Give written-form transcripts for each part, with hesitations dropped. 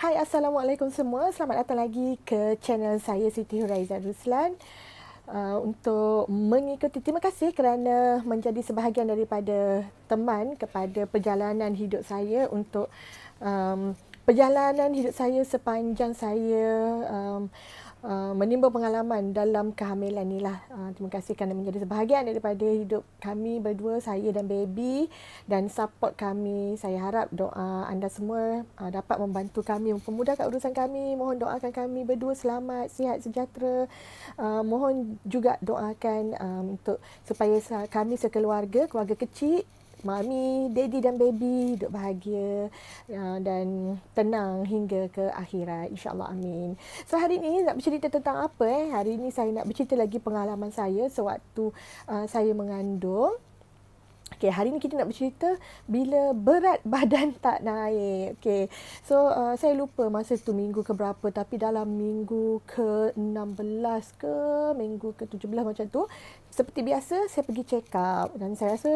Hai, Assalamualaikum semua. Selamat datang lagi ke channel saya Siti Huraizah Ruslan. Untuk mengikuti, terima kasih kerana menjadi sebahagian daripada teman kepada perjalanan hidup saya untuk perjalanan hidup saya sepanjang saya menimba pengalaman dalam kehamilan ni lah. Terima kasih kerana menjadi sebahagian daripada hidup kami berdua, saya dan baby, dan support kami. Saya harap doa anda semua dapat membantu kami, mempermudahkan urusan kami. Mohon doakan kami berdua selamat, sihat, sejahtera. Mohon juga doakan untuk supaya kami sekeluarga, keluarga kecil, mami, daddy dan baby hidup bahagia dan tenang hingga ke akhirat. InsyaAllah, amin. So, hari ini nak bercerita tentang apa? Hari ini saya nak bercerita lagi pengalaman saya sewaktu saya mengandung. Okay, hari ni kita nak bercerita bila berat badan tak naik. Okay, so saya lupa masa tu minggu ke berapa, tapi dalam minggu ke-16 ke minggu ke-17 macam tu, seperti biasa saya pergi check up, dan saya rasa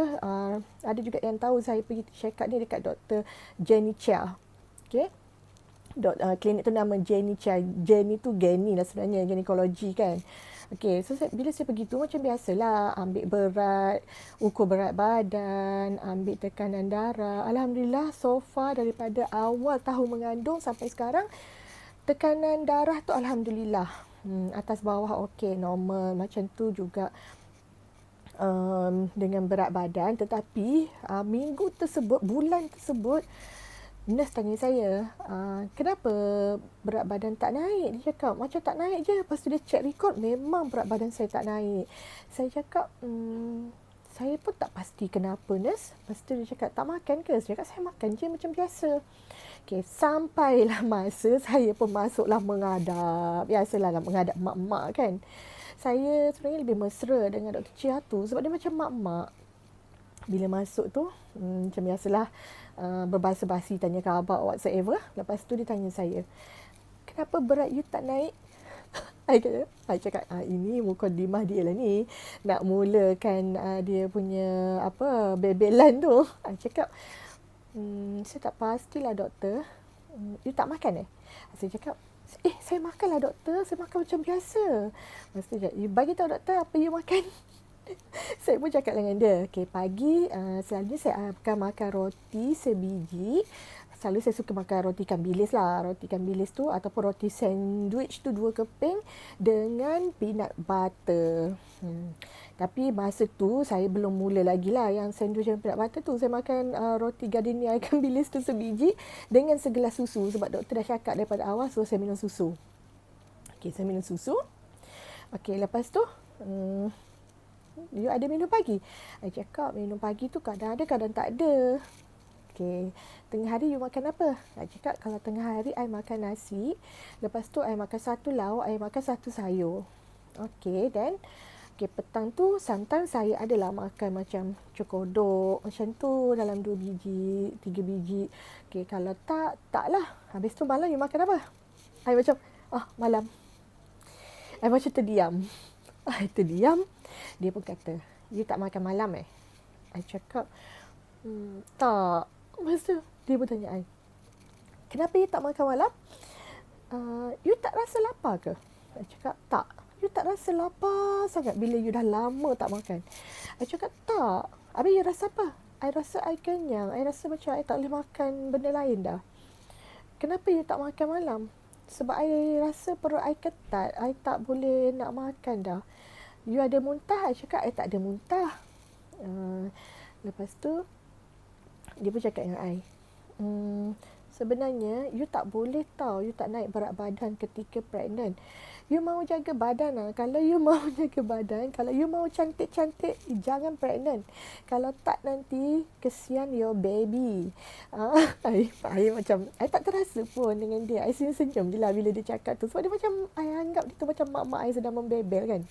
ada juga yang tahu saya pergi check up ni dekat Dr. Jenny Chia. Okay. Klinik tu nama Jenny Chia. Jenny tu Geni lah sebenarnya, ginekologi kan. Okay, so bila saya pergi tu macam biasalah, ambil berat, ukur berat badan, ambil tekanan darah. Alhamdulillah, so far daripada awal tahun mengandung sampai sekarang, tekanan darah tu Alhamdulillah atas bawah okey, normal. Macam tu juga dengan berat badan. Tetapi minggu tersebut, bulan tersebut, nurse tanya saya, kenapa berat badan tak naik? Dia cakap, macam tak naik je. Lepas tu dia check record, memang berat badan saya tak naik. Saya cakap, saya pun tak pasti kenapa, nurse. Lepas tu dia cakap, tak makan ke? Saya cakap, saya makan je macam biasa. Okay, sampailah masa saya pun masuklah menghadap. Biasalah nak menghadap mak-mak kan. Saya sebenarnya lebih mesra dengan Dr. Chia tu sebab dia macam mak-mak. Bila masuk tu, macam biasalah, berbahasa basi, tanya khabar whatsoever. Lepas tu dia tanya saya, kenapa berat you tak naik? I cakap, ini mukadimah dia lah ni. Nak mulakan dia punya bebelan tu. I cakap, saya tak pastilah doktor. You tak makan Saya cakap, saya makan lah doktor. Saya makan macam biasa. Lepas tu dia cakap, you bagi tahu doktor apa you makan. Saya pun cakap dengan dia, okay, pagi selalunya saya akan makan roti sebiji. Selalu saya suka makan roti ikan bilis lah. Roti ikan bilis tu ataupun roti sandwich tu 2 keping dengan peanut butter. Tapi masa tu saya belum mula lagi lah yang sandwich dan peanut butter tu. Saya makan roti gardenia ikan bilis tu sebiji dengan segelas susu. Sebab doktor dah cakap daripada awal suruh saya minum susu. Okay, saya minum susu. Okay, lepas tu you ada minum pagi? I cakap minum pagi tu kadang ada, kadang tak ada. Okay, tengah hari you makan apa? I cakap kalau tengah hari I makan nasi. Lepas tu I makan satu lauk, I makan satu sayur. Okay, then petang tu sometimes saya adalah makan macam cokodok macam tu dalam 2 biji, 3 biji. Okay, kalau taklah. Habis tu malam you makan apa? I macam, malam. I macam terdiam. Terdiam. Dia pun kata, you tak makan malam I cakap, tak. Lepas tu dia pun tanya I, kenapa you tak makan malam? You tak rasa lapar ke? I cakap, tak. You tak rasa lapar sangat bila you dah lama tak makan? I cakap, tak. Habis you rasa apa? I rasa I kenyang. I rasa macam I tak boleh makan benda lain dah. Kenapa you tak makan malam? Sebab I rasa perut I ketat. I tak boleh nak makan dah. You ada muntah? I cakap, I tak ada muntah. Lepas tu, dia pun cakap dengan I, sebenarnya, you tak boleh tahu, you tak naik berat badan ketika pregnant. You mau jaga badan lah. Kalau you mau jaga badan, kalau you mau cantik-cantik, jangan pregnant. Kalau tak nanti, kesian your baby. I macam, I tak terasa pun dengan dia. I senyum-senyum je lah bila dia cakap tu. Sebab dia macam, I anggap dia tu macam mak-mak I sedang membebel kan.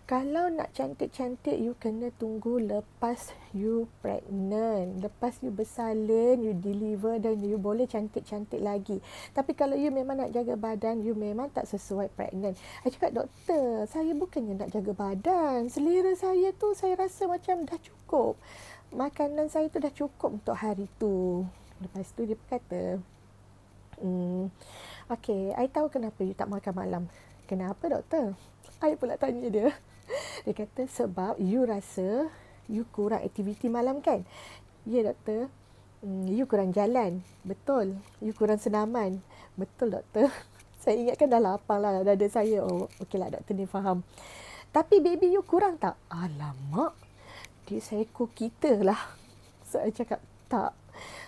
Kalau nak cantik-cantik, you kena tunggu lepas you pregnant. Lepas you bersalin, you deliver, dan you boleh cantik-cantik lagi. Tapi kalau you memang nak jaga badan, you memang tak sesuai pregnant. I cakap, doktor, saya bukannya nak jaga badan. Selera saya tu, saya rasa macam dah cukup. Makanan saya tu dah cukup untuk hari tu. Lepas tu dia kata, Okay, I tahu kenapa you tak makan malam. Kenapa doktor? I pula tanya dia. Dia kata sebab you rasa you kurang aktiviti malam kan? Ya doktor. You kurang jalan. Betul. You kurang senaman. Betul doktor. Saya ingatkan dah lapang lah dada saya. Oh, okey lah doktor ni faham. Tapi baby you kurang tak? Alamak. Dia seekor kita lah. So, I cakap tak.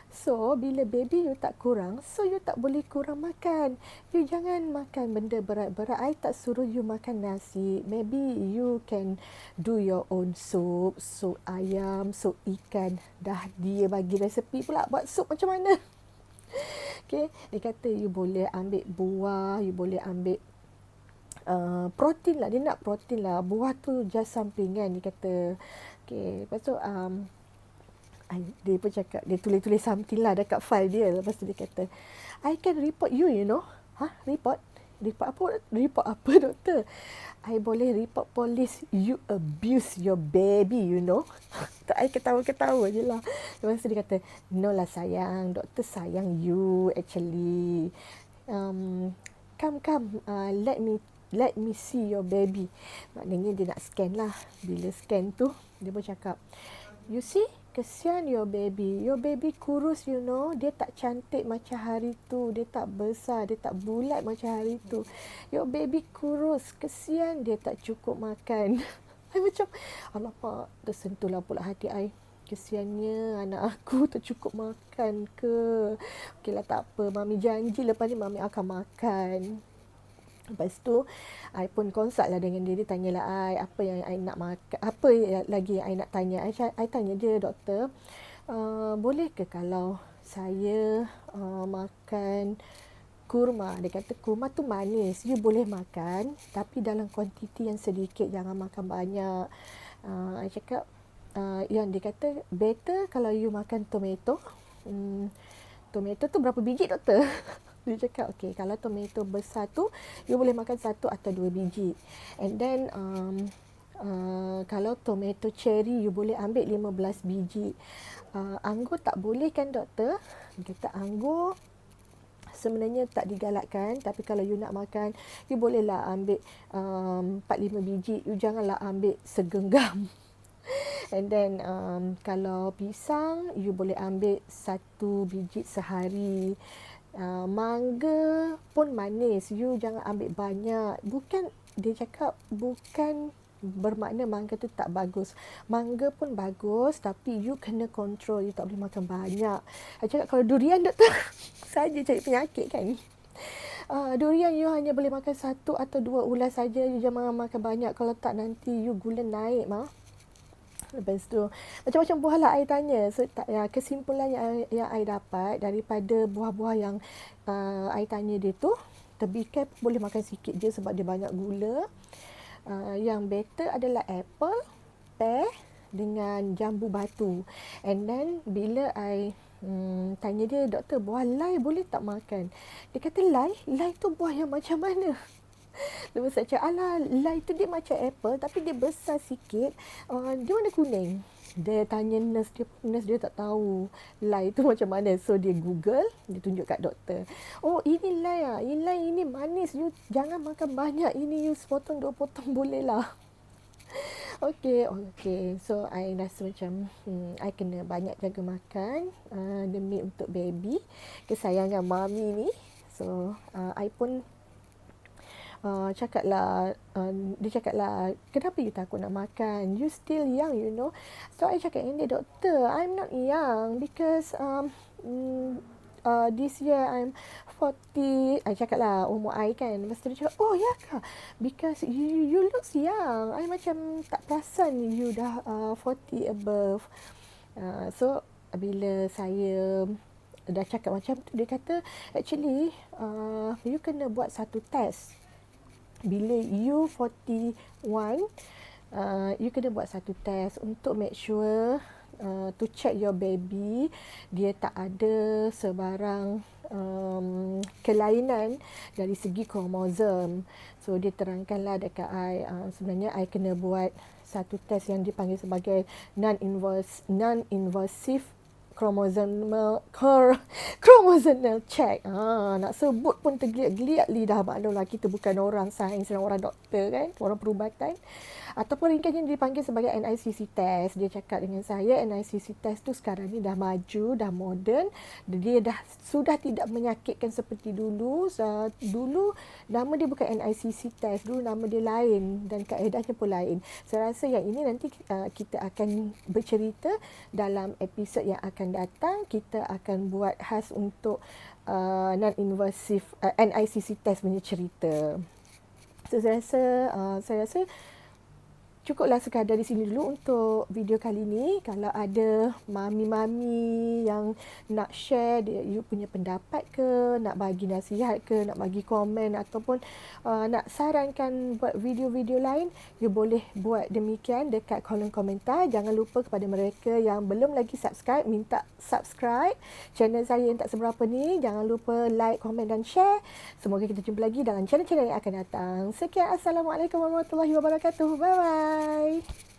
So, bila baby you tak kurang, so you tak boleh kurang makan. You jangan makan benda berat-berat. I tak suruh you makan nasi. Maybe you can do your own soup. Sup ayam, sup ikan. Dah dia bagi resepi pula buat sup macam mana. Okay, dia kata you boleh ambil buah, you boleh ambil protein lah. Dia nak protein lah. Buah tu just sampingan dia kata. Okay, lepas tu dia pun cakap, dia tulis-tulis something lah dekat file dia. Lepas tu dia kata, I can report you, you know. Report? Report apa? Report apa doktor? I boleh report polis you abuse your baby, you know. Tak, I ketawa-ketawa je lah. Lepas tu dia kata, no lah sayang, doktor sayang you actually. Come, let me see your baby. Maknanya dia nak scan lah. Bila scan tu, dia pun cakap, you see, kesian your baby. Your baby kurus, you know. Dia tak cantik macam hari tu. Dia tak besar. Dia tak bulat macam hari tu. Your baby kurus. Kesian dia tak cukup makan. I macam, alamak, tersentuhlah pula hati I. Kesiannya anak aku tak cukup makan ke. Okeylah, tak apa. Mami janji lepas ni Mami akan makan. Lepas tu, I pun consult lah dengan dia. Dia tanyalah I, apa yang I nak makan, apa lagi yang I nak tanya. I tanya dia, doktor, boleh ke kalau saya makan kurma? Dia kata kurma tu manis. You boleh makan, tapi dalam kuantiti yang sedikit. Jangan makan banyak. I cakap, yang dia kata, better kalau you makan tomato. Tomato tu berapa biji doktor? Dia cakap, okay, kalau tomato besar tu, you boleh makan 1 atau 2 biji. And then, kalau tomato cherry, you boleh ambil 15 biji. Anggur tak boleh kan doktor? Dia kata, anggur sebenarnya tak digalakkan. Tapi kalau you nak makan, you bolehlah ambil 4-5 biji. You janganlah ambil segenggam. And then, kalau pisang, you boleh ambil 1 biji sehari. Mangga pun manis. You jangan ambil banyak. Bukan, dia cakap bukan bermakna mangga tu tak bagus. Mangga pun bagus, tapi you kena control. You tak boleh makan banyak. Saya cakap, kalau durian doktor, saja cari penyakit kan. Durian you hanya boleh makan 1 atau 2 ulas saja. You jangan makan banyak. Kalau tak nanti you gula naik mah. Lepas tu, macam-macam buah lah I tanya. So, kesimpulan yang I dapat daripada buah-buah yang I tanya dia tu, tebikai boleh makan sikit je sebab dia banyak gula. Yang better adalah apple, pear dengan jambu batu. And then, bila I tanya dia, doktor, buah lai boleh tak makan? Dia kata, lai tu buah yang macam mana? Lepas saya cakap, alah, lai tu dia macam apple tapi dia besar sikit. Dia warna kuning. Dia tanya nurse dia tak tahu lai tu macam mana. So dia Google, dia tunjuk kat doktor. Oh, ini lai ah. Ini manis. You jangan makan banyak. Ini you sepotong 2 potong boleh lah. Okay. So I rasa macam I kena banyak jaga makan demi untuk baby, kesayangan mami ni. So I pun dia cakap lah, kenapa you takut nak makan? You still young, you know. So I cakap dengan dia, doktor, I'm not young because this year I'm 40. I cakap lah umur I kan. Lepas tu dia cakap, oh ya kah? Because you look young. I macam tak perasan you dah 40 above. So bila saya dah cakap macam tu, dia kata actually you kena buat satu test. Bila you 41, you kena buat satu test untuk make sure to check your baby dia tak ada sebarang kelainan dari segi kromosom. So dia terangkanlah dekat I, sebenarnya I kena buat satu test yang dipanggil sebagai non-invasive chromosomal check. Nak sebut pun tergeliat-geliat lidah. Maklumlah kita bukan orang sains dan orang doktor kan, orang perubatan. Ataupun ringkasnya dipanggil sebagai NICC test. Dia cakap dengan saya, NICC test tu sekarang ni dah maju, dah moden. Dia sudah tidak menyakitkan seperti dulu. Dulu nama dia bukan NICC test, dulu nama dia lain dan kaedahnya pun lain. Saya rasa yang ini nanti kita akan bercerita dalam episod yang akan datang. Kita akan buat khas untuk non-invasive NICC test punya cerita. So, saya rasa cukuplah sekadar di sini dulu untuk video kali ni. Kalau ada mami-mami yang nak share you punya pendapat ke, nak bagi nasihat ke, nak bagi komen ataupun nak sarankan buat video-video lain, you boleh buat demikian dekat kolom komentar. Jangan lupa kepada mereka yang belum lagi subscribe, minta subscribe channel saya yang tak seberapa ni. Jangan lupa like, komen dan share. Semoga kita jumpa lagi dalam channel-channel yang akan datang. Sekian, Assalamualaikum warahmatullahi wabarakatuh. Bye-bye.